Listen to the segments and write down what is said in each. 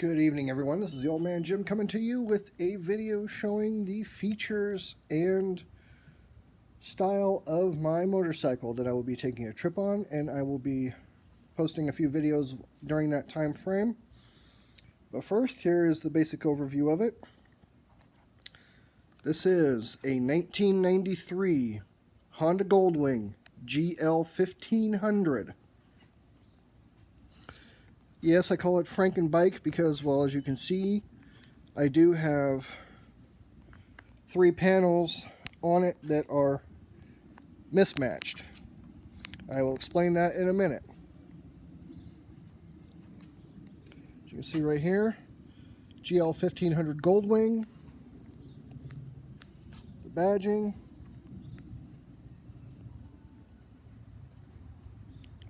Good evening, everyone. This is the Old Man Jim coming to you with a video showing the features and style of my motorcycle that I will be taking a trip on, and I will be posting a few videos during that time frame. But first, here is the basic overview of it. This is a 1993 Honda GoldWing GL1500. Yes, I call it Frankenbike because, well, as you can see, I do have 3 panels on it that are mismatched. I will explain that in a minute. As you can see right here, GL1500 GoldWing, the badging.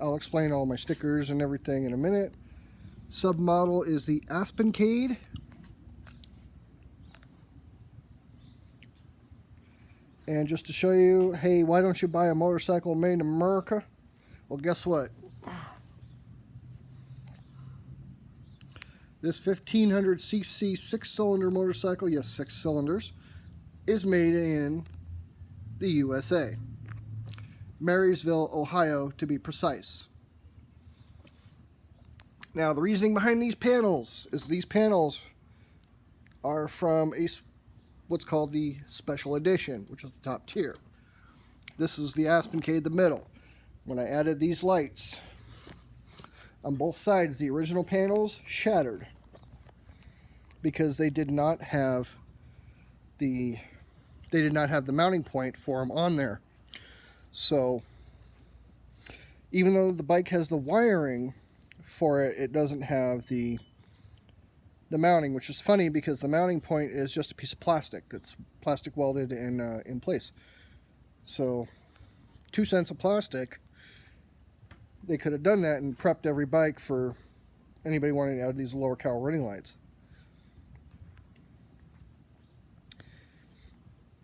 I'll explain all my stickers and everything in a minute. Submodel is the Aspencade. And just to show you, hey, why don't you buy a motorcycle made in America? Well, guess what? This 1500cc 6-cylinder motorcycle, yes, 6 cylinders, is made in the USA. Marysville, Ohio, to be precise. Now, the reasoning behind these panels is these panels are from what's called the Special Edition, which is the top tier. This is the Aspencade, the middle. When I added these lights on both sides, the original panels shattered because they did not have the mounting point for them on there. So even though the bike has the wiring for it, it doesn't have the mounting, which is funny because the mounting point is just a piece of plastic that's plastic welded in place. So 2 cents of plastic, they could have done that and prepped every bike for anybody wanting to add these lower cowl running lights.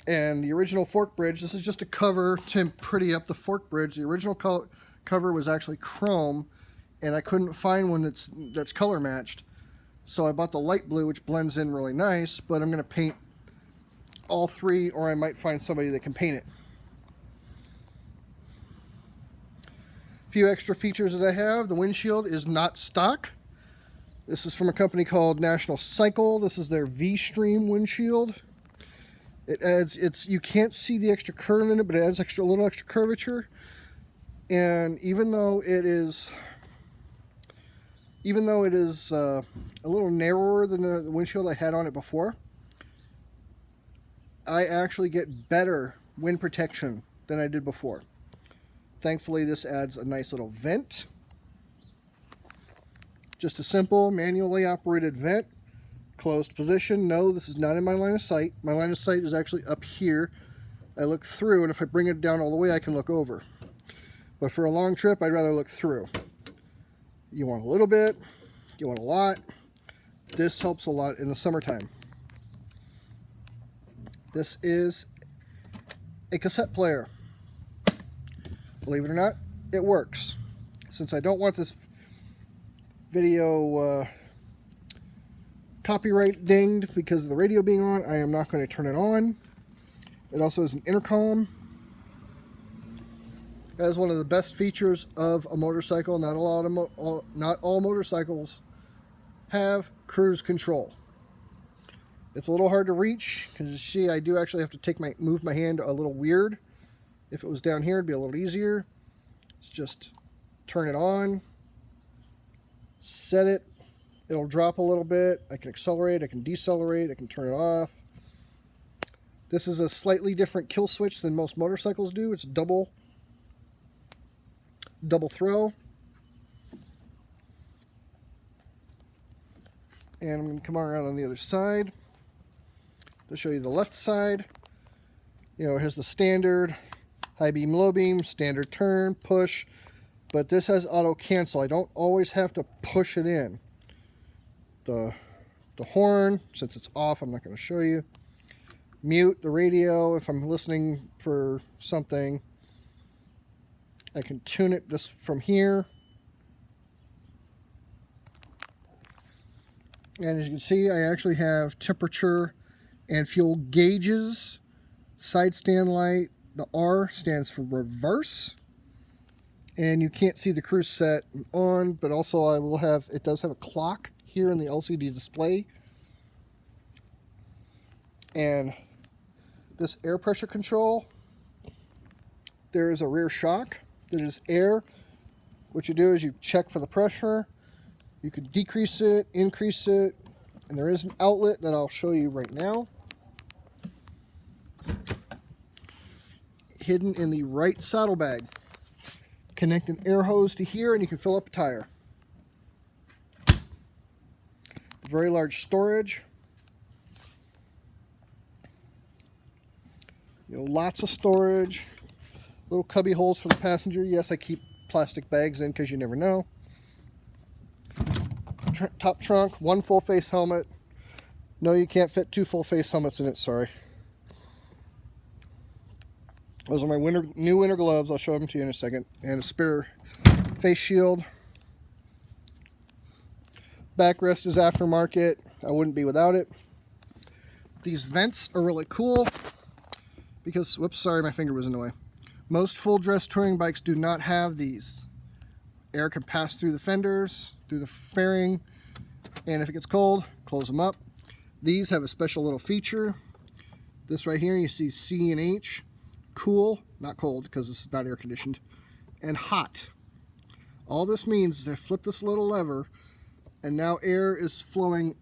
And the original fork bridge, this is just a cover to pretty up the fork bridge. The original cover was actually chrome, and I couldn't find one that's color matched. So I bought the light blue, which blends in really nice, but I'm going to paint all 3, or I might find somebody that can paint it. A few extra features that I have. The windshield is not stock. This is from a company called National Cycle. This is their V-Stream windshield. It adds, you can't see the extra curve in it, but it adds a little extra curvature. And even though it is a little narrower than the windshield I had on it before, I actually get better wind protection than I did before. Thankfully, this adds a nice little vent. Just a simple manually operated vent. Closed position. No, this is not in my line of sight. My line of sight is actually up here. I look through, and if I bring it down all the way, I can look over. But for a long trip, I'd rather look through. You want a little bit, you want a lot. This helps a lot in the summertime. This is a cassette player. Believe it or not, it works. Since I don't want this video copyright dinged because of the radio being on, I am not going to turn it on. It also has an intercom. That is one of the best features of a motorcycle. Not all motorcycles have cruise control. It's a little hard to reach because you see I do actually have to move my hand a little weird. If it was down here, it'd be a little easier. It's just turn it on, set it. It'll drop a little bit. I can accelerate, I can decelerate, I can turn it off. This is a slightly different kill switch than most motorcycles do. It's double throw. And I'm going to come around on the other side to show you the left side. You know, it has the standard high beam, low beam, standard turn, push, but this has auto cancel. I don't always have to push it in. The horn, since it's off, I'm not going to show you. Mute the radio if I'm listening for something. I can tune it this from here. And as you can see, I actually have temperature and fuel gauges, side stand light. The R stands for reverse. And you can't see the cruise set on, but also it does have a clock here in the LCD display. And this air pressure control, there is a rear shock that is air. What you do is you check for the pressure. You can decrease it, increase it, and there is an outlet that I'll show you right now. Hidden in the right saddlebag. Connect an air hose to here and you can fill up a tire. Very large storage. Lots of storage. Little cubby holes for the passenger. Yes, I keep plastic bags in because you never know. Top trunk, one full face helmet. No, you can't fit two full face helmets in it, sorry. Those are my new winter gloves. I'll show them to you in a second. And a spare face shield. Backrest is aftermarket. I wouldn't be without it. These vents are really cool because, whoops, sorry, my finger was in the way. Most full dress touring bikes do not have these. Air can pass through the fenders, through the fairing, and if it gets cold, close them up. These have a special little feature. This right here, you see C and H. Cool, not cold because it's not air conditioned, and hot. All this means is I flip this little lever and now air is flowing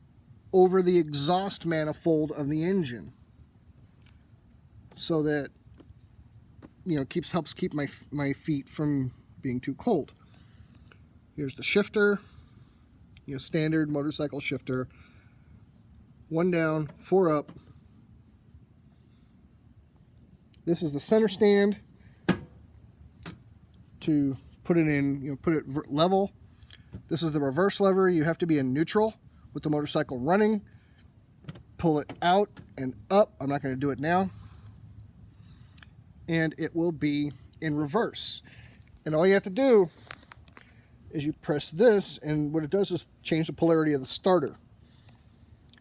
over the exhaust manifold of the engine, so that helps keep my feet from being too cold. Here's the shifter, standard motorcycle shifter. 1 down, 4 up. This is the center stand to put it in, put it level. This is the reverse lever. You have to be in neutral with the motorcycle running. Pull it out and up. I'm not going to do it now. And it will be in reverse. And all you have to do is you press this, and what it does is change the polarity of the starter.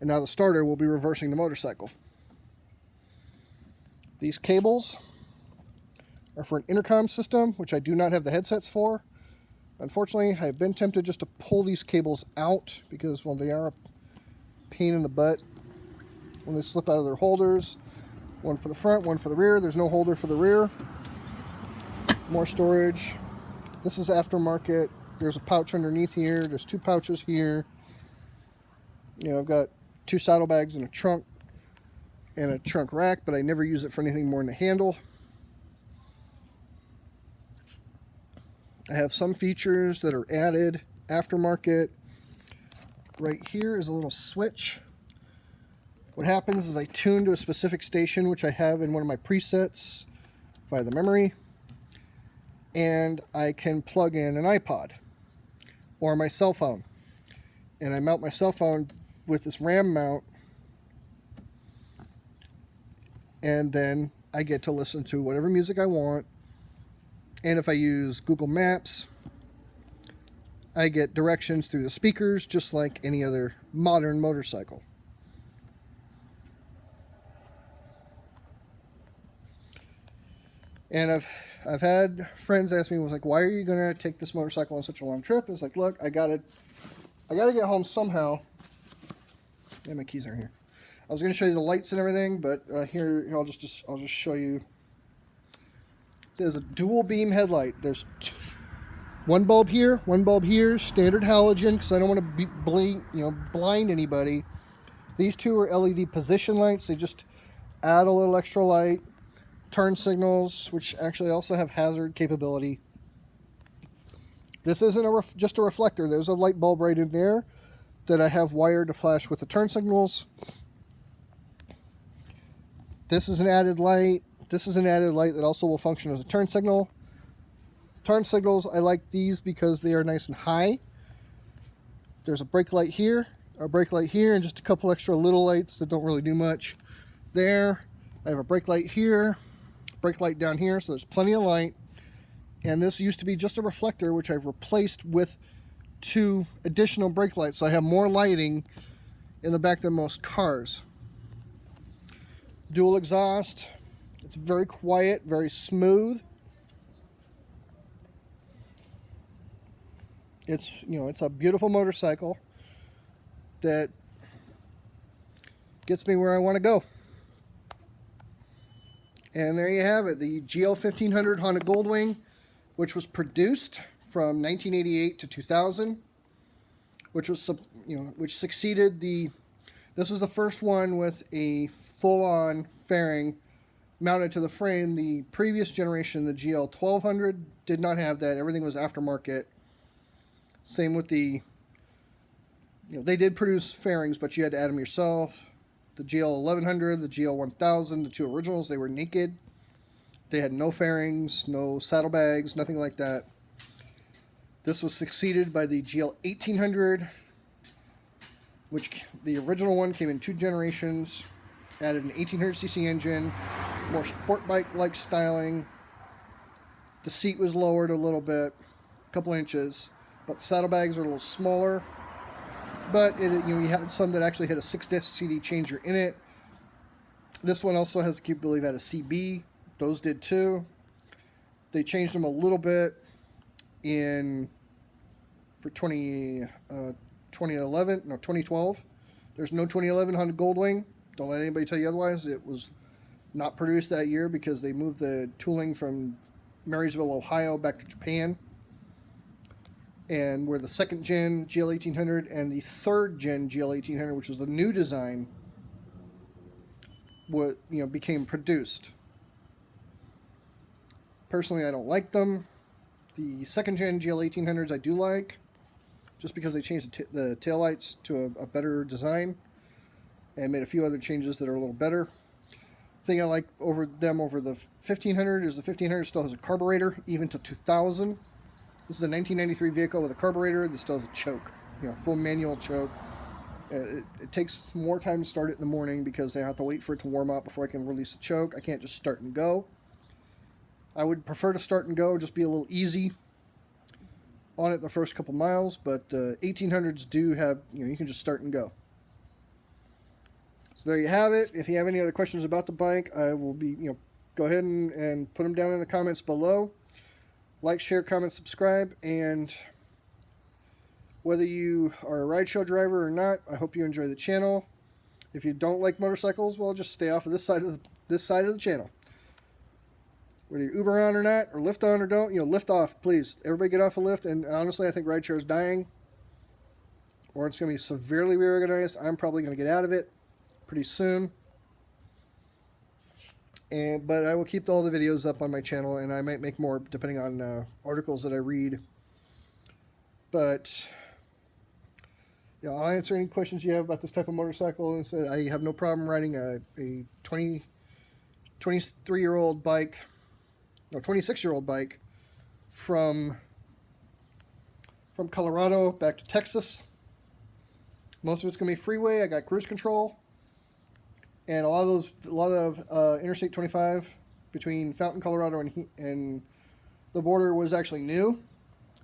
And now the starter will be reversing the motorcycle. These cables are for an intercom system, which I do not have the headsets for. Unfortunately, I've been tempted just to pull these cables out because, well, they are a pain in the butt when they slip out of their holders. One for the front, one for the rear. There's no holder for the rear. More storage. This is aftermarket. There's a pouch underneath here. There's 2 pouches here. I've got 2 saddlebags and a trunk rack, but I never use it for anything more than a handle. I have some features that are added aftermarket. Right here is a little switch. What happens is I tune to a specific station, which I have in one of my presets via the memory, and I can plug in an iPod or my cell phone. And I mount my cell phone with this RAM mount, and then I get to listen to whatever music I want. And if I use Google Maps, I get directions through the speakers, just like any other modern motorcycle. And I've had friends ask me, why are you going to take this motorcycle on such a long trip? It's like, look, I gotta get home somehow. Yeah, my keys are here. I was going to show you the lights and everything, but here I'll just show you. There's a dual beam headlight. There's one bulb here, standard halogen, because I don't want to blind anybody. These 2 are LED position lights. They just add a little extra light. Turn signals, which actually also have hazard capability. This isn't just a reflector. There's a light bulb right in there that I have wired to flash with the turn signals. This is an added light. This is an added light that also will function as a turn signal. Turn signals, I like these because they are nice and high. There's a brake light here, and just a couple extra little lights that don't really do much. There, I have a brake light here, brake light down here, so there's plenty of light. And this used to be just a reflector, which I've replaced with 2 additional brake lights, so I have more lighting in the back than most cars. Dual exhaust. It's very quiet, very smooth. It's, you know, it's a beautiful motorcycle that gets me where I want to go. And there you have it, the GL1500 Honda GoldWing, which was produced from 1988 to 2000, which was, you know, which succeeded the. This was the first one with a full-on fairing mounted to the frame. The previous generation, the GL1200, did not have that. Everything was aftermarket. Same with the, you know, they did produce fairings, but you had to add them yourself. The GL1100, the GL1000, the two originals, they were naked. They had no fairings, no saddlebags, nothing like that. This was succeeded by the GL1800, which the original one came in 2 generations, added an 1800cc engine, more sport bike-like styling. The seat was lowered a little bit, a couple inches, but the saddlebags are a little smaller. But it, you know, you had some that actually had a 6-disc CD changer in it. This one also has the capability of had a CB. Those did too. They changed them a little bit for 2012. There's no 2011 Honda GoldWing. Don't let anybody tell you otherwise. It was not produced that year because they moved the tooling from Marysville, Ohio back to Japan. And where the 2nd gen GL1800 and the 3rd gen GL1800, which was the new design, what, you know, became produced. Personally, I don't like them. The 2nd gen GL1800s I do like, just because they changed the taillights to a better design and made a few other changes that are a little better. The thing I like over the 1500 is the 1500 still has a carburetor, even to 2000. This is a 1993 vehicle with a carburetor that still has a choke, you know, full manual choke. It takes more time to start it in the morning because I have to wait for it to warm up before I can release the choke. I can't just start and go. I would prefer to start and go, just be a little easy on it the first couple miles, but the 1800s do have, you know, you can just start and go. So there you have it. If you have any other questions about the bike, I will be, you know, go ahead and put them down in the comments below. Like, share, comment, subscribe, and whether you are a rideshare driver or not, I hope you enjoy the channel. If you don't like motorcycles, well, just stay off of this side of the channel. Whether you Uber on or not, or Lyft on or don't, you know, Lyft off, please. Everybody get off a Lyft. And honestly, I think rideshare is dying, or it's going to be severely reorganized. I'm probably going to get out of it pretty soon. But I will keep all the videos up on my channel, and I might make more depending on articles that I read. But yeah, I'll answer any questions you have about this type of motorcycle. I have no problem riding a 23-year-old bike, no, 26-year-old bike from Colorado back to Texas. Most of it's going to be freeway. I got cruise control. And a lot of Interstate 25 between Fountain, Colorado and the border was actually new.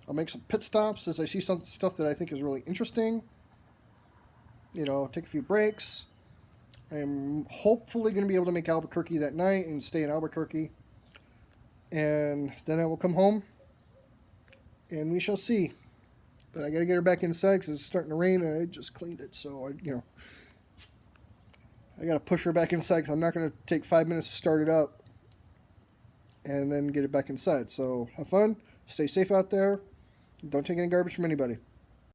I'll make some pit stops as I see some stuff that I think is really interesting. You know, take a few breaks. I'm hopefully going to be able to make Albuquerque that night and stay in Albuquerque. And then I will come home and we shall see. But I got to get her back inside because it's starting to rain and I just cleaned it. So, I got to push her back inside because I'm not going to take 5 minutes to start it up and then get it back inside. So have fun. Stay safe out there. Don't take any garbage from anybody.